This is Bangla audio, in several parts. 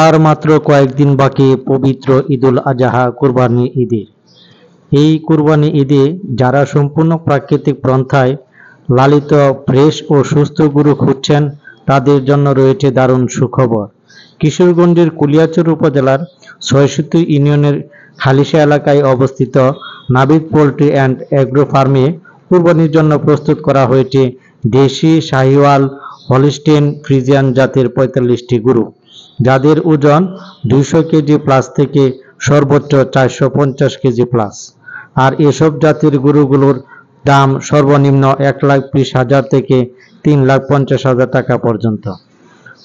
আর মাত্র কয়েকদিন বাকি পবিত্র ঈদুল আজহা কুরবানি ঈদের। এই কুরবানি ঈদে যারা সম্পূর্ণ প্রাকৃতিক পন্থায় লালিত ফ্রেশ ও সুস্থ গরু খুঁজছেন তাদের জন্য রয়েছে দারুণ সুখবর। কিশোরগঞ্জের কুলিয়াচর উপজেলার ৬৬ ইউনিয়নের খালিশা এলাকায় অবস্থিত নাবিদ পোল্ট্রি অ্যান্ড অ্যাগ্রো ফার্মে কুরবানির জন্য প্রস্তুত করা হয়েছে দেশি, শাহিওয়াল, হলিস্টেইন ফ্রিজিয়ান জাতের ৪৫টি গরু, যাদের ওজন ২০০ কেজি প্লাস থেকে সর্বোচ্চ ৪৫০ কেজি প্লাস। আর এসব জাতের গরুগুলোর দাম সর্বনিম্ন ১,২০,০০০ থেকে ৩,৫০,০০০ টাকা পর্যন্ত।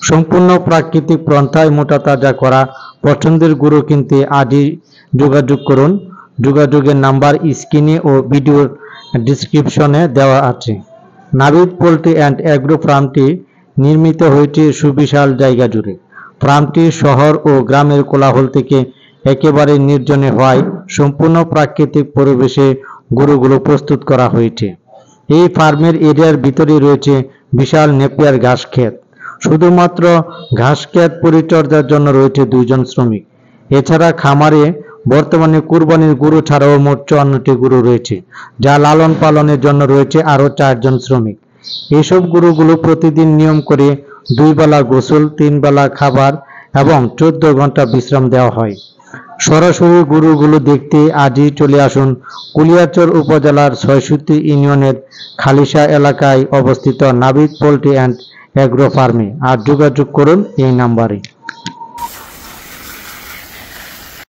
সম্পূর্ণ প্রাকৃতিক পন্থায় মোটা তাজা করা পছন্দের গরু কিনতে আজই যোগাযোগ করুন। যোগাযোগের নাম্বার স্ক্রিনে ও ভিডিওর ডিসক্রিপশনে দেওয়া আছে। নাবিদ পোল্ট্রি অ্যান্ড অ্যাগ্রো ফার্মটি নির্মিত হয়েছে সুবিশাল জায়গা জুড়ে। ফার্মটি শহর ও গ্রামের কোলাহল থেকে একেবারে নির্জনে হওয়ায় সম্পূর্ণ প্রাকৃতিক পরিবেশে গরুগুলো প্রস্তুত করা হয়েছে। এই ফার্মের এরিয়ার ভিতরে রয়েছে বিশাল নেপিয়ার ঘাস ক্ষেত। শুধুমাত্র ঘাস ক্ষেত পরিচর্যার জন্য রয়েছে ২ জন শ্রমিক। এছাড়া খামারে বর্তমানে কুরবানির গরু ছাড়াও মোট ৫৪টি গরু রয়েছে, যা লালন পালনের জন্য রয়েছে আরও ৪ জন শ্রমিক। এইসব গরুগুলো প্রতিদিন নিয়ম করে ২ বেলা গোসল, ৩ বেলা খাবার এবং ১৪ ঘন্টা বিশ্রাম দেওয়া হয়। সরাসরি গরুগুলো দেখতে আজই চলে আসুন কুলিয়াচর উপজেলার ৬৬ ইউনিয়নের খালিশা এলাকায় অবস্থিত নাবিদ পোল্ট্রি অ্যান্ড অ্যাগ্রো ফার্মে আর যোগাযোগ করুন এই নাম্বারে।